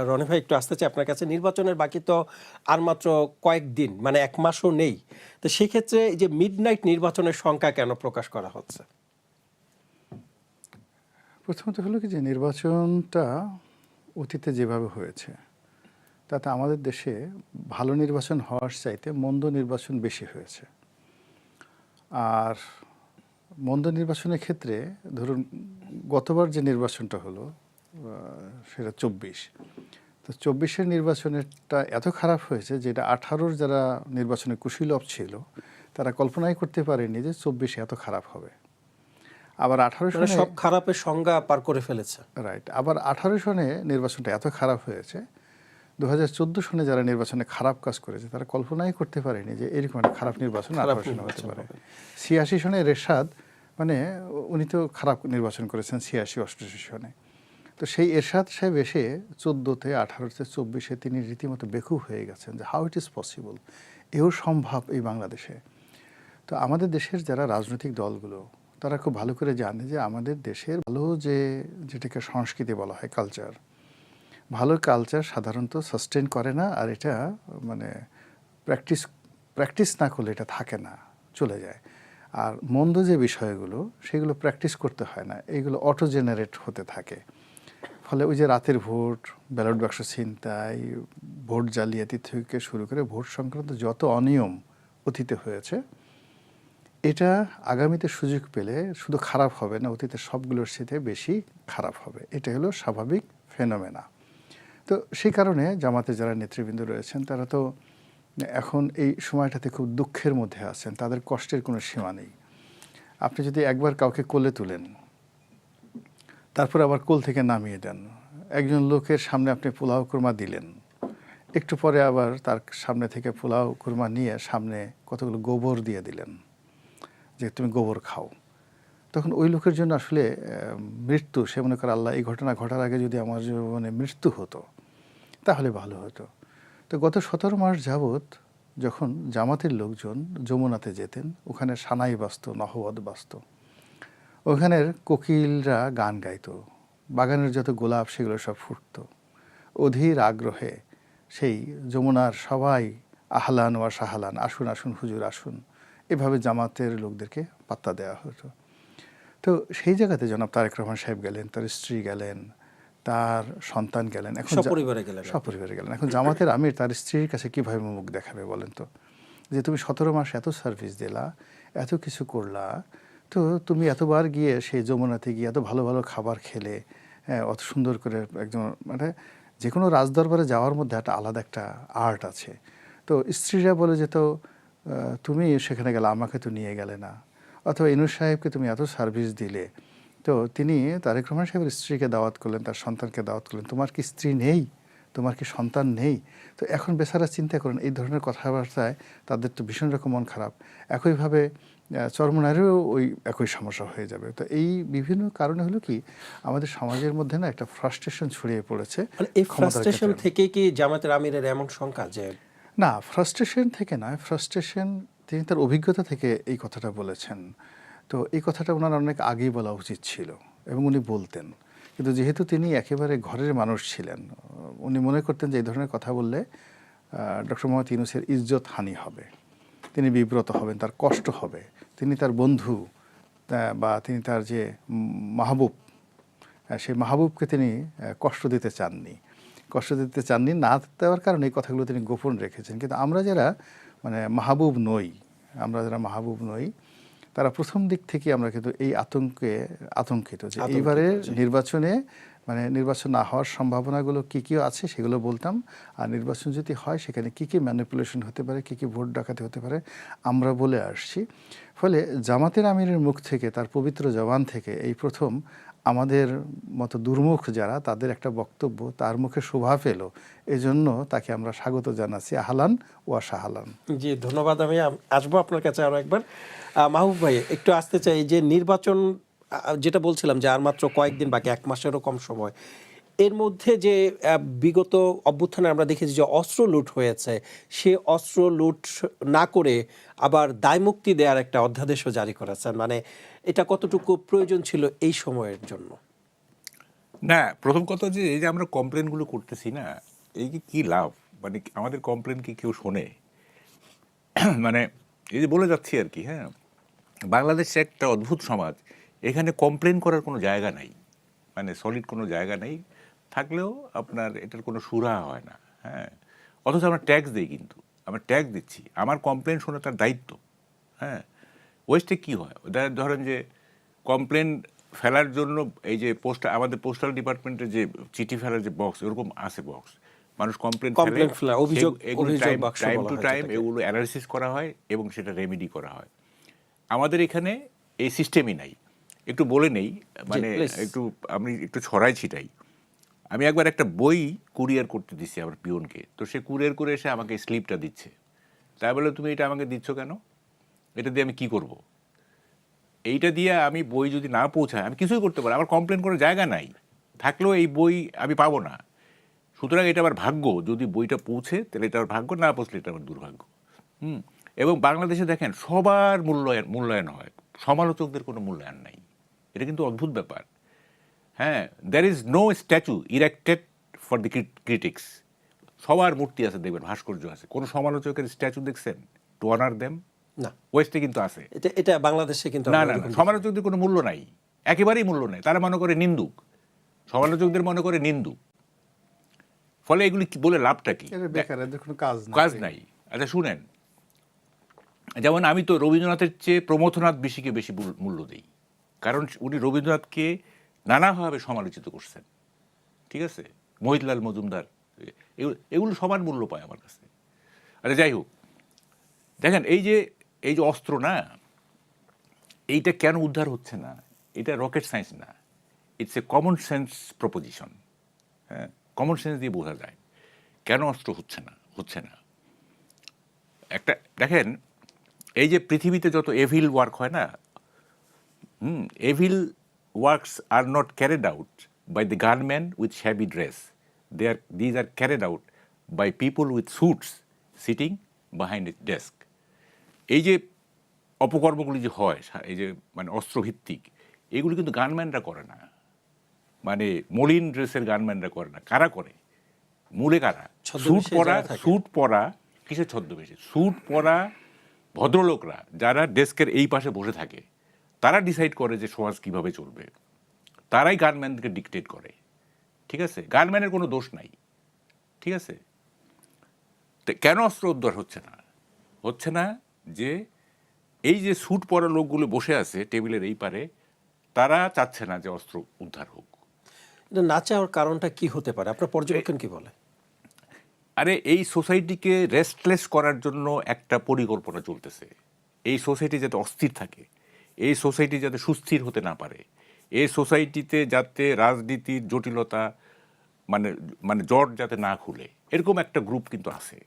রনি ভাই, একটু আসতে চাই আপনার কাছে। নির্বাচনের বাকি তো আর মাত্র কয়েকদিন, মানে ১ মাসও নেই। তো সেক্ষেত্রে এই যে মিডনাইট নির্বাচনের সংখ্যা কেন প্রকাশ করা হচ্ছে? প্রথমত হলো কি যে নির্বাচনটা অতীতে যেভাবে হয়েছে তাতে আমাদের দেশে ভালো নির্বাচন হওয়ার চাইতে মন্দ নির্বাচন বেশি হয়েছে। আর মন্দ নির্বাচনের ক্ষেত্রে ধরুন গতবার যে নির্বাচনটা হলো সেটা ২৪। তো ২৪-এর নির্বাচনেরটা এত খারাপ হয়েছে যেটা ১৮-র যারা নির্বাচনে কুশীলব ছিল তারা কল্পনাই করতে পারেনি যে ২৪ এত খারাপ হবে। আবার ১৮ মানে সনে সব খারাপের সংজ্ঞা পার করে ফেলেছে। রাইট, আবার ১৮ সনে নির্বাচনটা এত খারাপ হয়েছে ২০১৪ সনে যারা নির্বাচনে খারাপ কাজ করেছে তারা কল্পনাই করতে পারেনি যে এরকম একটা খারাপ নির্বাচন ১৮ সনে হতে পারে। ৮৬ সনে এরশাদ, মানে উনি তো খারাপ নির্বাচন করেছেন ৮৬-৮৮ সনে। তো সেই এরশাদ সাহেব এসে ১৪-তে ১৮-তে ২৪-এ তিনি রীতিমতো বেকুব হয়ে গেছেন যে হাউ ইট ইজ পসিবল, এও সম্ভব এই বাংলাদেশে। তো আমাদের দেশের যারা রাজনৈতিক দলগুলো তারা খুব ভালো করে জানে যে আমাদের দেশের ভালো যেটাকে সংস্কৃতি বলা হয়, কালচার, ভালো কালচার সাধারণত সাস্টেন করে না, আর এটা মানে প্র্যাকটিস না করলে এটা থাকে না, চলে যায়। আর মন্দ যে বিষয়গুলো সেগুলো প্র্যাকটিস করতে হয় না, এইগুলো অটো জেনারেট হতে থাকে। ফলে ওই যে রাতের ভোট, ব্যালট বাক্স ছিনতাই, ভোট জালিয়াতি থেকে শুরু করে ভোট সংক্রান্ত যত অনিয়ম অতীতে হয়েছে, এটা আগামীতে সুযোগ পেলে শুধু খারাপ হবে না, অতীতের সবগুলোর সাথে বেশি খারাপ হবে। এটা হলো স্বাভাবিক ফেনোমেনা। তো সেই কারণে জামাতে যারা নেতৃবৃন্দ রয়েছেন তারা তো এখন এই সময়টাতে খুব দুঃখের মধ্যে আছেন, তাদের কষ্টের কোনো সীমা নেই। আপনি যদি একবার কাউকে কোলে তুলেন, তারপর আবার কোল থেকে নামিয়ে দেন, একজন লোকের সামনে আপনি পোলাও কুরমা দিলেন, একটু পরে আবার তার সামনে থেকে পোলাও কুরমা নিয়ে সামনে কতগুলো গোবর দিয়ে দিলেন যে তুমি গোবর খাও, তখন ওই লোকের জন্য আসলে মৃত্যু, সে মনে করে আল্লাহ এই ঘটনা ঘটার আগে যদি আমার জীবনে মৃত্যু হতো তাহলে ভালো হতো। তো গত ১৭ মাস যাবৎ যখন জামাতের লোকজন যমুনাতে যেতেন, ওখানে সানাই বাজত, নহবত বাজত, ওখানের কোকিলরা গান গাইতো, বাগানের যত গোলাপ সেগুলো সব ফুটতো, অধীর আগ্রহে সেই যমুনার সবাই আহলান ওয়া সাহালান, আসুন আসুন হুজুর আসুন, এভাবে জামাতের লোকদেরকে পাত্তা দেওয়া হতো। তো সেই জায়গাতে জনাব তারেক রহমান সাহেব গেলেন, তার স্ত্রী গেলেন, তার সন্তান গেলেন, এখন সপরিবারে গেলেন। সপরিবারে গেলেন। এখন জামাতের আমির তার স্ত্রীর কাছে কীভাবে মুখ দেখাবে বলেন তো, যে তুমি ১৭ মাস এত সার্ভিস দিলা, এত কিছু করলা, তো তুমি এতবার গিয়ে সেই যমুনাতে গিয়ে এত ভালো ভালো খাবার খেলে, অত সুন্দর করে একজন, মানে যে কোনো রাজদরবারে যাওয়ার মধ্যে একটা আলাদা একটা আর্ট আছে। তো স্ত্রীরা বলে যে তো তুমি সেখানে গেলে, আমাকে তো নিয়ে গেলে না, অথবা ইনুস সাহেবকে তুমি এত সার্ভিস দিলে, তো তিনি তারেক রহমান সাহেবের স্ত্রীকে দাওয়াত করলেন, তার সন্তানকে দাওয়াত করলেন, তোমার কি স্ত্রী নেই, তোমার কি সন্তান নেই? তো এখন বেচারা চিন্তা করেন এই ধরনের কথাবার্তায় তাদের তো ভীষণ রকম মন খারাপ। একইভাবে চরমনাইয়েরও ওই একই সমস্যা হয়ে যাবে। তো এই বিভিন্ন কারণে হলো কি আমাদের সমাজের মধ্যে না একটা ফ্রাস্ট্রেশন ছড়িয়ে পড়েছে। মানে এই ফ্রাস্ট্রেশন থেকে কি জামাতের আমিরের এমন সংখ্যা যে? না, ফ্রাস্ট্রেশন থেকে নয়, ফ্রাস্ট্রেশন তিনি তার অভিজ্ঞতা থেকে এই কথাটা বলেছেন। তো এই কথাটা ওনার অনেক আগেই বলা উচিত ছিল এবং উনি বলতেন, কিন্তু যেহেতু তিনি একেবারে ঘরের মানুষ ছিলেন, উনি মনে করতেন যে এই ধরনের কথা বললে ডক্টর মোহাম্মদ ইউনূসের ইজ্জত হানি হবে, তিনি বিব্রত হবেন, তার কষ্ট হবে, তিনি তার বন্ধু বা তিনি তার যে মাহবুব, সেই মাহবুবকে তিনি কষ্ট দিতে চাননি, না দেওয়ার কারণে এই কথাগুলো তিনি গোপন রেখেছেন। কিন্তু আমরা যারা মানে যারা মাহবুব নই তারা প্রথম দিক থেকে আমরা কিন্তু এই আতঙ্কিত যে এইবারের নির্বাচনে মানে নির্বাচন না হওয়ার সম্ভাবনাগুলো কী কী আছে সেগুলো বলতাম, আর নির্বাচন যদি হয় সেখানে কী কী ম্যানিপুলেশন হতে পারে, কী কী ভোট ডাকাতি হতে পারে আমরা বলে আসছি। ফলে জামাতের আমিরের মুখ থেকে, তার পবিত্র জবান থেকে এই প্রথম আমাদের মতো দুর্মুখ যারা, তাদের একটা বক্তব্য তার মুখে শোভা পেল, এজন্য তাকে আমরা স্বাগত জানাচ্ছি, আহলান ওয়া সাহালান। জি, ধন্যবাদ। আমি আসবো আপনার কাছে আরও একবার। মাহবুব ভাই, একটু আসতে চাই যে নির্বাচন যেটা বলছিলাম যে আর মাত্র কয়েকদিন বাকি, ১ মাসেরও কম সময়, এর মধ্যে যে বিগত অভ্যুত্থানে আমরা দেখেছি যে অস্ত্র লুট হয়েছে, সে অস্ত্র লুট না করে আবার দায়মুক্তি দেওয়ার একটা অধ্যাদেশও জারি করেছেন। মানে এটা কতটুকু প্রয়োজন ছিল এই সময়ের জন্য? না, প্রথম কথা যে এই যে আমরা কমপ্লেনগুলো করতেছি না, এই কি লাভ? মানে আমাদের কমপ্লেন কি কেউ শোনে? মানে এই যে বলে যাচ্ছি আর কি, হ্যাঁ, বাংলাদেশ একটা অদ্ভুত সমাজ, এখানে কমপ্লেন করার কোনো জায়গা নাই, মানে সলিড কোনো জায়গা নেই, থাকলেও আপনার এটার কোনো সুরাহা হয় না, হ্যাঁ। অথচ আমরা ট্যাক্স দিই, কিন্তু আমরা ট্যাক্স দিচ্ছি, আমার কমপ্লেন শোনা তার দায়িত্ব, হ্যাঁ। ওয়েস্টে কী হয়, ওটা ধরেন যে কমপ্লেন ফেলার জন্য এই যে আমাদের পোস্টাল ডিপার্টমেন্টের যে চিঠি ফেলার যে বক্স, ওরকম আছে বক্স, মানুষ কমপ্লেন Complaint ফেলা, এগুলো অভিযোগ বাক্স টাইম বলা টু হয় টাইম যেটাকে। এগুলো অ্যানালিসিস করা হয় এবং সেটা রেমেডি করা হয়। আমাদের এখানে এই সিস্টেমই নাই। একটু বলে নেই, মানে please. আমি একটু ছড়াই ছিটাই। আমি একবার একটা বই কুরিয়ার করতে দিচ্ছি আমার পিয়নকে, তো সে কুরিয়ার করে এসে আমাকে স্লিপটা দিচ্ছে। তাই বলে, তুমি এটা আমাকে দিচ্ছ কেন? এটা দিয়ে আমি কি করব? এইটা দিয়ে আমি বই যদি না পৌঁছায় আমি কিছুই করতে পারি, আমার কমপ্লেন করার জায়গা নাই, থাকলেও এই বই আমি পাবো না। সুতরাং এটা আমার ভাগ্য, যদি বইটা পৌঁছে তাহলে এটা আমার ভাগ্য, না পৌঁছলে এটা আমার দুর্ভাগ্য। এবং বাংলাদেশে দেখেন সবার মূল্যায়ন হয়, সমালোচকদের কোনো মূল্যায়ন নাই। এটা কিন্তু অদ্ভুত ব্যাপার, হ্যাঁ। There is no statue erected for the critics. সবার মূর্তি আছে, দেখবেন ভাস্কর্য আছে, কোনো সমালোচকের স্ট্যাচু দেখছেন টু অনার দেম? না, ওয়েস্টে কিন্তু আছে। এটা বাংলাদেশে কিন্তু না আমরা না না, ওরকম দেখি না। সমালোচকদের কোনো মূল্য নাই, একেবারেই মূল্য নেই। তারা মনে করে নিন্দুক, সমালোচকদের মনে করে নিন্দুক। ফলে এগুলি বলে লাভটা কি? এরা বেকার, এদের কোনো কাজ নেই। কাজ নাই। আচ্ছা শুনেন, যেমন আমি তো রবীন্দ্রনাথের চেয়ে প্রমথনাথ বেশিকে বেশি মূল্য দিই, কারণ উনি রবীন্দ্রনাথকে নানাভাবে সমালোচিত করছেন, ঠিক আছে। মহিতলাল মজুমদার, এগুলো সমান মূল্য পায় আমার কাছে। আচ্ছা যাই হোক, দেখেন এই যে অস্ত্র না, এইটা কেন উদ্ধার হচ্ছে না? এটা রকেট সায়েন্স না, it's a common sense proposition, হ্যাঁ। কমন সেন্স দিয়ে বোঝা যায় কেন অস্ত্র হচ্ছে না। একটা দেখেন, এই যে পৃথিবীতে যত এভিল ওয়ার্ক হয় না, evil works are not carried out by the gunman with shabby dress, these are carried out by people with suits sitting behind a desk. এই যে অপকর্মগুলি যে হয়, এই যে মানে অস্ত্রভিত্তিক, এগুলি কিন্তু গানম্যানরা করে না, মানে মলিন ড্রেসের গানম্যানরা করে না। কারা করে? মূলে কারা? ছদ্মবেশে যারা থাকে। স্যুট পরা, কিসের ছদ্মবেশে? স্যুট পরা ভদ্রলোকরা যারা ডেস্কের এই পাশে বসে থাকে, তারা ডিসাইড করে যে সমাজ কিভাবে চলবে, তারাই গানম্যানকে ডিকটেট করে, ঠিক আছে। গানম্যানের কোনো দোষ নাই, ঠিক আছে। তো কেন অস্ত্র উদ্ধার হচ্ছে না যে এই যে স্যুট পরা লোকগুলো বসে আছে টেবিলের এই পারে, তারা চাচ্ছে না যে অস্ত্র উদ্ধার হোক। এটা না চাওয়ার কারণটা কি হতে পারে, আপনার পর্যবেক্ষণ কি বলে? আরে এই সোসাইটিকে রেস্টলেস করার জন্য একটা পরিকল্পনা চলতেছে। এই সোসাইটি যাতে অস্থির থাকে, এই সোসাইটি যাতে সুস্থির হতে না পারে, এই সোসাইটিতে যাতে রাজনীতির জটিলতা মানে জট যাতে না খুলে, এরকম একটা গ্রুপ কিন্তু আছে।